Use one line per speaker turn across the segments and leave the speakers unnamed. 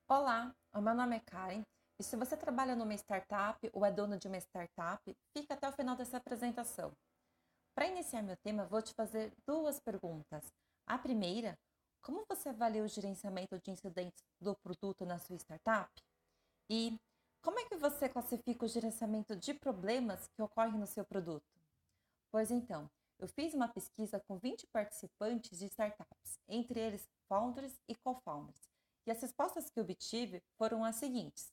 Olá, o meu nome é Karen e se você trabalha numa startup ou é dono de uma startup, fica até o final dessa apresentação. Para iniciar meu tema, vou te fazer duas perguntas. A primeira, como você avalia o gerenciamento de incidentes do produto na sua startup? E como é que você classifica o gerenciamento de problemas que ocorrem no seu produto? Pois então, eu fiz uma pesquisa com 20 participantes de startups, entre eles founders e co-founders, e as respostas que obtive foram as seguintes.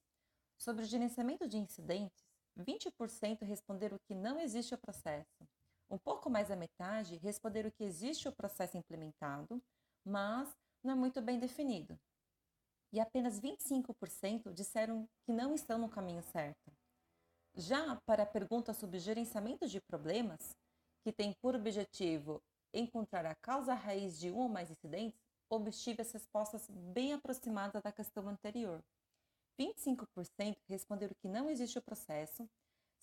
Sobre o gerenciamento de incidentes, 20% responderam que não existe o processo. Um pouco mais da metade responderam que existe o processo implementado, mas não é muito bem definido. E apenas 25% disseram que não estão no caminho certo. Já para a pergunta sobre gerenciamento de problemas, que tem por objetivo encontrar a causa raiz de um ou mais incidentes, obtive as respostas bem aproximadas da questão anterior. 25% responderam que não existe o processo,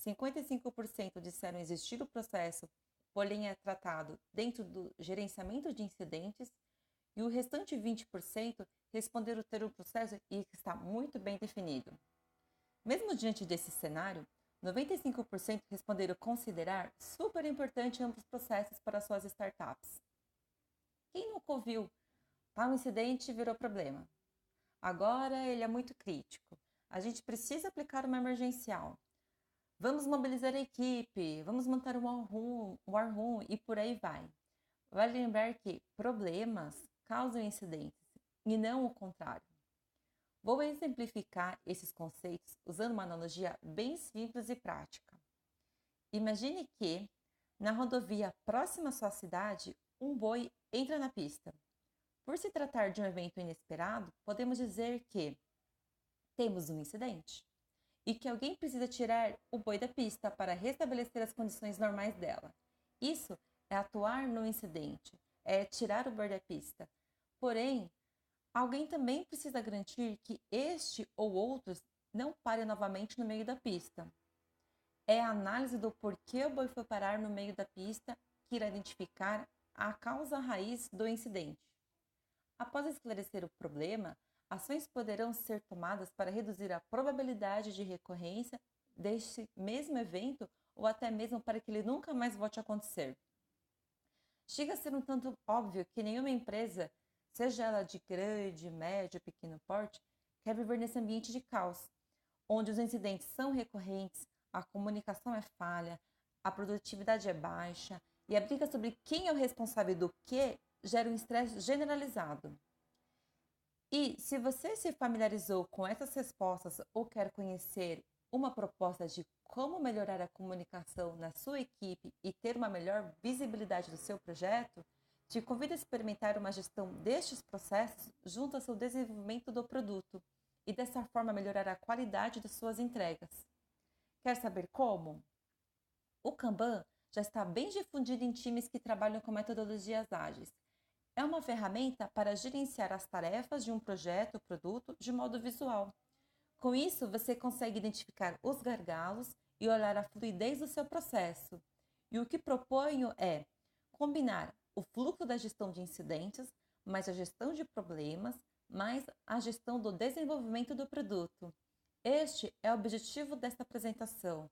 55% disseram existir o processo, porém é tratado dentro do gerenciamento de incidentes, e o restante 20% responderam ter o processo e que está muito bem definido. Mesmo diante desse cenário, 95% responderam considerar super importante ambos os processos para suas startups. Quem nunca ouviu? Tal incidente virou problema. Agora ele é muito crítico. A gente precisa aplicar uma emergencial. Vamos mobilizar a equipe, vamos montar um war room e por aí vai. Vale lembrar que problemas causam incidentes e não o contrário. Vou exemplificar esses conceitos usando uma analogia bem simples e prática. Imagine que, na rodovia próxima à sua cidade, um boi entra na pista. Por se tratar de um evento inesperado, podemos dizer que temos um incidente e que alguém precisa tirar o boi da pista para restabelecer as condições normais dela. Isso é atuar no incidente, é tirar o boi da pista. Porém, alguém também precisa garantir que este ou outros não parem novamente no meio da pista. É a análise do porquê o boi foi parar no meio da pista que irá identificar a causa raiz do incidente. Após esclarecer o problema, ações poderão ser tomadas para reduzir a probabilidade de recorrência deste mesmo evento ou até mesmo para que ele nunca mais volte a acontecer. Chega a ser um tanto óbvio que nenhuma empresa, seja ela de grande, médio ou pequeno porte, quer viver nesse ambiente de caos, onde os incidentes são recorrentes, a comunicação é falha, a produtividade é baixa e a briga sobre quem é o responsável do que gera um estresse generalizado. E se você se familiarizou com essas respostas ou quer conhecer uma proposta de como melhorar a comunicação na sua equipe e ter uma melhor visibilidade do seu projeto, te convido a experimentar uma gestão destes processos junto ao seu desenvolvimento do produto e dessa forma melhorar a qualidade de suas entregas. Quer saber como? O Kanban já está bem difundido em times que trabalham com metodologias ágeis. É uma ferramenta para gerenciar as tarefas de um projeto ou produto de modo visual. Com isso, você consegue identificar os gargalos e olhar a fluidez do seu processo. E o que proponho é combinar o fluxo da gestão de incidentes, mais a gestão de problemas, mais a gestão do desenvolvimento do produto. Este é o objetivo desta apresentação.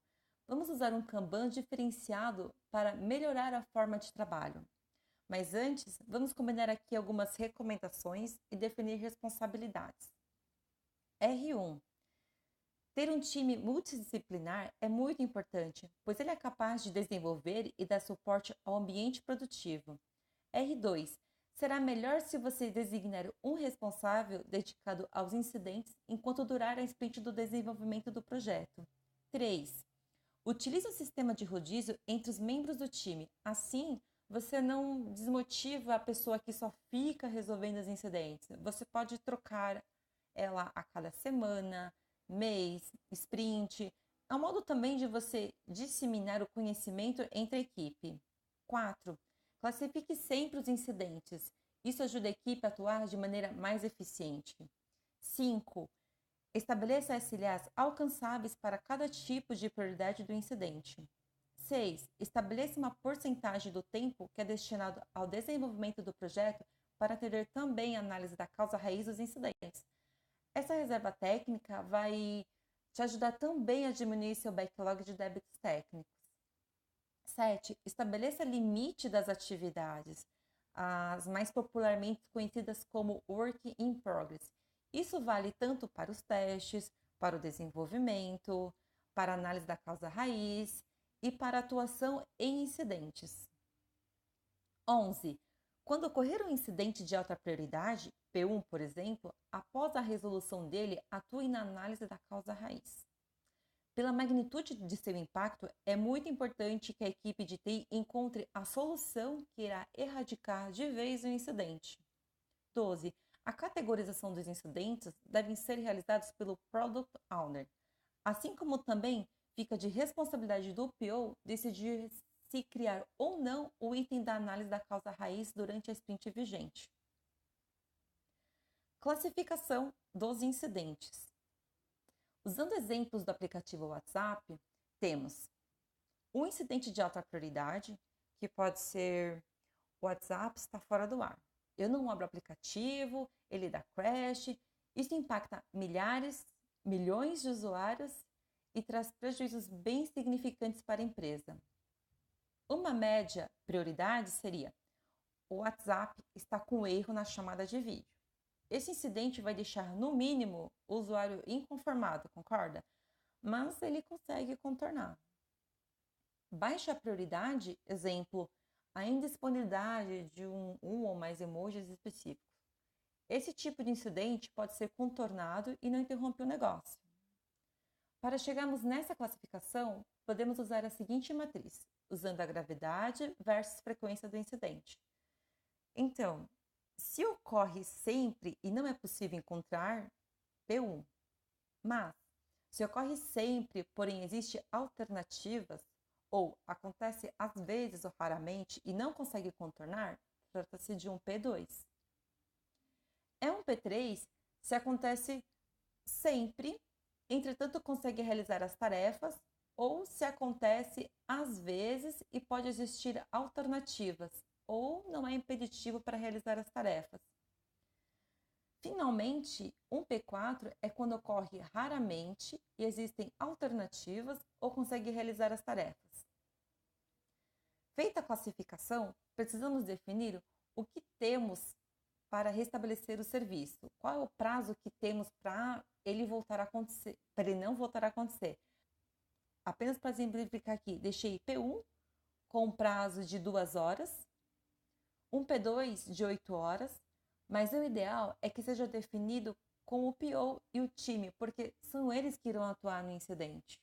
Vamos usar um Kanban diferenciado para melhorar a forma de trabalho. Mas antes, vamos combinar aqui algumas recomendações e definir responsabilidades. R1. Ter um time multidisciplinar é muito importante, pois ele é capaz de desenvolver e dar suporte ao ambiente produtivo. R2. Será melhor se você designar um responsável dedicado aos incidentes enquanto durar a sprint do desenvolvimento do projeto. 3. Utilize o sistema de rodízio entre os membros do time. Assim, você não desmotiva a pessoa que só fica resolvendo os incidentes. Você pode trocar ela a cada semana, mês, sprint. É um modo também de você disseminar o conhecimento entre a equipe. 4. Classifique sempre os incidentes. Isso ajuda a equipe a atuar de maneira mais eficiente. 5. Estabeleça SLAs alcançáveis para cada tipo de prioridade do incidente. 6. Estabeleça uma porcentagem do tempo que é destinado ao desenvolvimento do projeto para atender também a análise da causa raiz dos incidentes. Essa reserva técnica vai te ajudar também a diminuir seu backlog de débitos técnicos. 7. Estabeleça limite das atividades, as mais popularmente conhecidas como Work in Progress. Isso vale tanto para os testes, para o desenvolvimento, para a análise da causa raiz e para a atuação em incidentes. 11. Quando ocorrer um incidente de alta prioridade, P1, por exemplo, após a resolução dele, atue na análise da causa raiz. Pela magnitude de seu impacto, é muito importante que a equipe de TI encontre a solução que irá erradicar de vez o incidente. 12. A categorização dos incidentes deve ser realizada pelo Product Owner, assim como também fica de responsabilidade do PO decidir se criar ou não o item da análise da causa raiz durante a sprint vigente. Classificação dos incidentes. Usando exemplos do aplicativo WhatsApp, temos um incidente de alta prioridade, que pode ser o WhatsApp está fora do ar. Eu não abro o aplicativo, ele dá crash. Isso impacta milhares, milhões de usuários e traz prejuízos bem significantes para a empresa. Uma média prioridade seria: o WhatsApp está com erro na chamada de vídeo. Esse incidente vai deixar, no mínimo, o usuário inconformado, concorda? Mas ele consegue contornar. Baixa prioridade, exemplo, a indisponibilidade de um ou mais emojis específicos. Esse tipo de incidente pode ser contornado e não interrompe o negócio. Para chegarmos nessa classificação, podemos usar a seguinte matriz, usando a gravidade versus frequência do incidente. Então, se ocorre sempre e não é possível encontrar, P1. Mas, se ocorre sempre, porém existem alternativas, ou acontece às vezes ou raramente e não consegue contornar, trata-se de um P2. É um P3 se acontece sempre, entretanto consegue realizar as tarefas, ou se acontece às vezes e pode existir alternativas, ou não é impeditivo para realizar as tarefas. Finalmente, um P4 é quando ocorre raramente e existem alternativas ou consegue realizar as tarefas. Feita a classificação, precisamos definir o que temos para restabelecer o serviço. Qual é o prazo que temos para ele voltar a acontecer, para ele não voltar a acontecer? Apenas para exemplificar aqui, deixei P1 com um prazo de 2 horas, um P2 de 8 horas, mas o ideal é que seja definido com o PO e o time, porque são eles que irão atuar no incidente.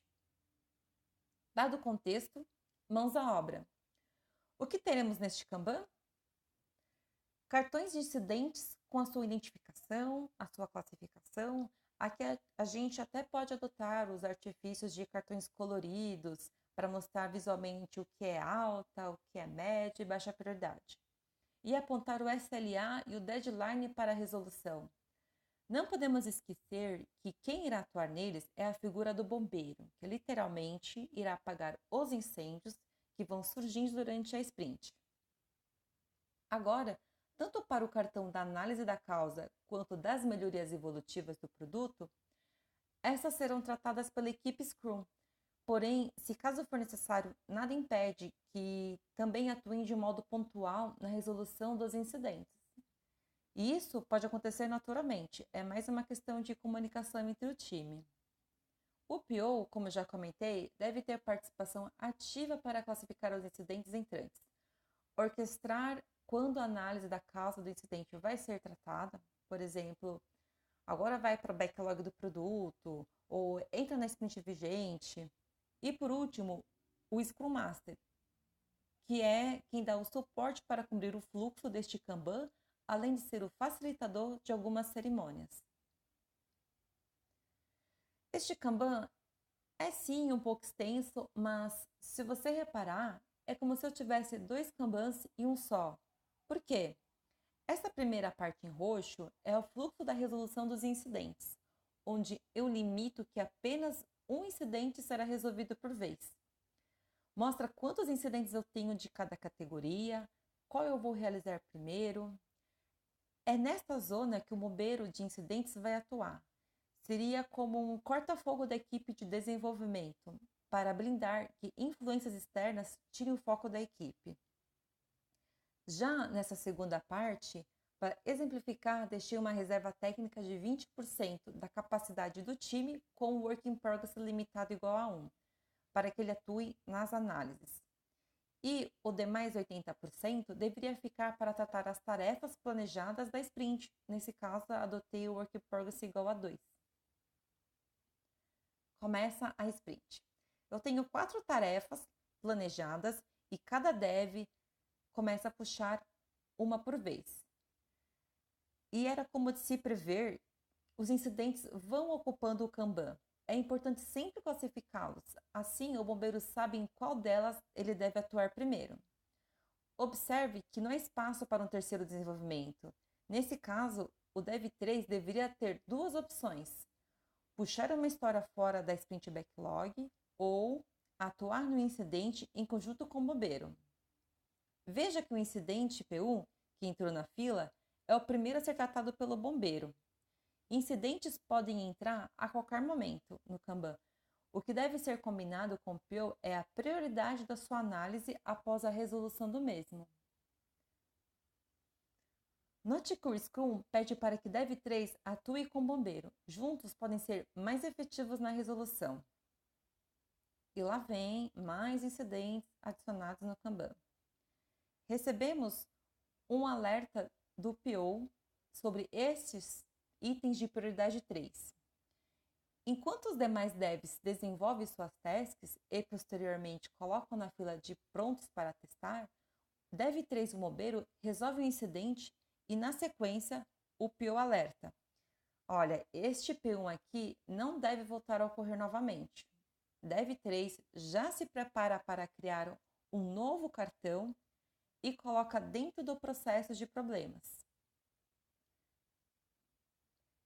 Dado o contexto, mãos à obra. O que teremos neste Kanban? Cartões de incidentes com a sua identificação, a sua classificação. Aqui a gente até pode adotar os artifícios de cartões coloridos para mostrar visualmente o que é alta, o que é média e baixa prioridade. E apontar o SLA e o deadline para a resolução. Não podemos esquecer que quem irá atuar neles é a figura do bombeiro, que literalmente irá apagar os incêndios que vão surgindo durante a sprint. Agora, tanto para o cartão da análise da causa quanto das melhorias evolutivas do produto, essas serão tratadas pela equipe Scrum. Porém, se caso for necessário, nada impede que também atuem de modo pontual na resolução dos incidentes. E isso pode acontecer naturalmente, é mais uma questão de comunicação entre o time. O PO, como já comentei, deve ter participação ativa para classificar os incidentes entrantes, orquestrar quando a análise da causa do incidente vai ser tratada, por exemplo, agora vai para o backlog do produto, ou entra na sprint vigente. E por último, o Scrum Master, que é quem dá o suporte para cumprir o fluxo deste Kanban, além de ser o facilitador de algumas cerimônias. Este Kanban é sim um pouco extenso, mas se você reparar, é como se eu tivesse 2 Kanbans em um só. Por quê? Essa primeira parte em roxo é o fluxo da resolução dos incidentes, onde eu limito que apenas um incidente será resolvido por vez. Mostra quantos incidentes eu tenho de cada categoria, qual eu vou realizar primeiro. É nesta zona que o bombeiro de incidentes vai atuar. seria como um corta-fogo da equipe de desenvolvimento, para blindar que influências externas tirem o foco da equipe. Já nessa segunda parte, para exemplificar, deixei uma reserva técnica de 20% da capacidade do time com o work in progress limitado igual a 1, para que ele atue nas análises. E o demais 80% deveria ficar para tratar as tarefas planejadas da sprint. Nesse caso, adotei o work in progress igual a 2. Começa a sprint. Eu tenho 4 tarefas planejadas e cada dev começa a puxar uma por vez. E era como de se prever, os incidentes vão ocupando o Kanban. É importante sempre classificá-los, assim o bombeiro sabe em qual delas ele deve atuar primeiro. Observe que não há espaço para um terceiro desenvolvimento. Nesse caso, o Dev 3 deveria ter 2 opções: puxar uma história fora da sprint backlog ou atuar no incidente em conjunto com o bombeiro. Veja que o incidente P1, que entrou na fila, é o primeiro a ser tratado pelo bombeiro. Incidentes podem entrar a qualquer momento no Kanban. O que deve ser combinado com o PO é a prioridade da sua análise após a resolução do mesmo. Note que o Scrum pede para que Dev 3 atue com o bombeiro. Juntos podem ser mais efetivos na resolução. E lá vem mais incidentes adicionados no Kanban. Recebemos um alerta do PO sobre estes itens de prioridade 3. Enquanto os demais devs desenvolvem suas tasks e posteriormente colocam na fila de prontos para testar, Dev 3 o bombeiro resolve o incidente e na sequência o PO alerta: olha, este P1 aqui não deve voltar a ocorrer novamente. Dev 3 já se prepara para criar um novo cartão e coloca dentro do processo de problemas.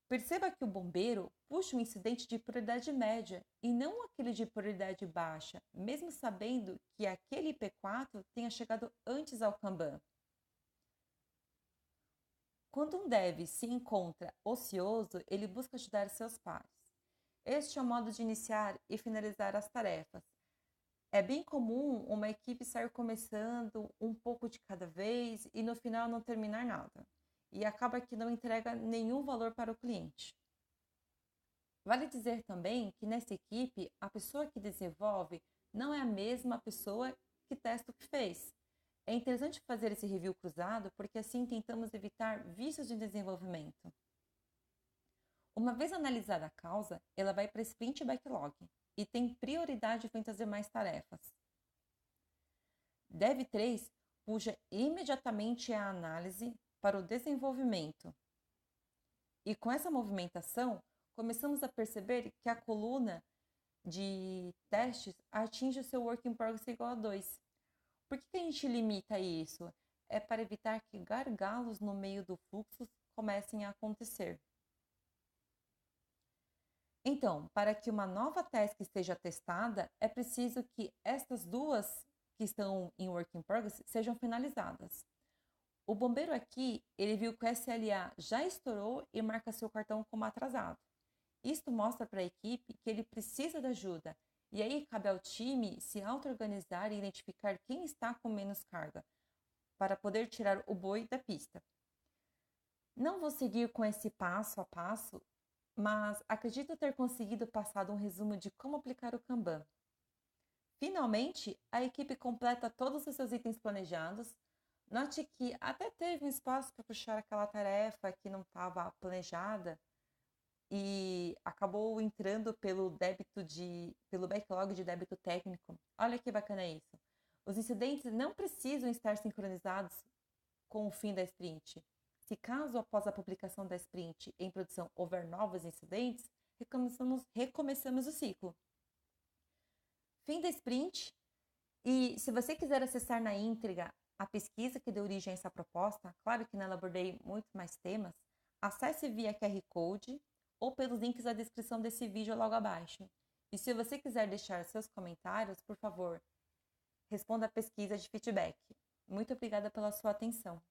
Perceba que o bombeiro puxa um incidente de prioridade média e não aquele de prioridade baixa, mesmo sabendo que aquele IP4 tenha chegado antes ao Kanban. Quando um dev se encontra ocioso, ele busca ajudar seus pares. Este é o modo de iniciar e finalizar as tarefas. É bem comum uma equipe sair começando um pouco de cada vez e no final não terminar nada. E acaba que não entrega nenhum valor para o cliente. Vale dizer também que nessa equipe, a pessoa que desenvolve não é a mesma pessoa que testa o que fez. É interessante fazer esse review cruzado porque assim tentamos evitar vícios de desenvolvimento. Uma vez analisada a causa, ela vai para a sprint backlog e tem prioridade frente às demais tarefas. Dev 3 puxa imediatamente a análise para o desenvolvimento. E com essa movimentação, começamos a perceber que a coluna de testes atinge o seu work in progress igual a 2. Por que a gente limita isso? É para evitar que gargalos no meio do fluxo comecem a acontecer. Então, para que uma nova task esteja testada, é preciso que estas duas que estão em work in progress sejam finalizadas. O bombeiro aqui, ele viu que o SLA já estourou e marca seu cartão como atrasado. Isto mostra para a equipe que ele precisa de ajuda, e aí cabe ao time se auto-organizar e identificar quem está com menos carga, para poder tirar o boi da pista. Não vou seguir com esse passo a passo, mas acredito ter conseguido passar um resumo de como aplicar o Kanban. Finalmente, a equipe completa todos os seus itens planejados. Note que até teve um espaço para puxar aquela tarefa que não estava planejada e acabou entrando pelo backlog de débito técnico. Olha que bacana isso. Os incidentes não precisam estar sincronizados com o fim da sprint. Se caso após a publicação da sprint em produção houver novos incidentes, recomeçamos o ciclo. Fim da sprint. E se você quiser acessar na íntegra a pesquisa que deu origem a essa proposta, claro que nela abordei muito mais temas, acesse via QR Code ou pelos links da descrição desse vídeo logo abaixo. E se você quiser deixar seus comentários, por favor, responda a pesquisa de feedback. Muito obrigada pela sua atenção.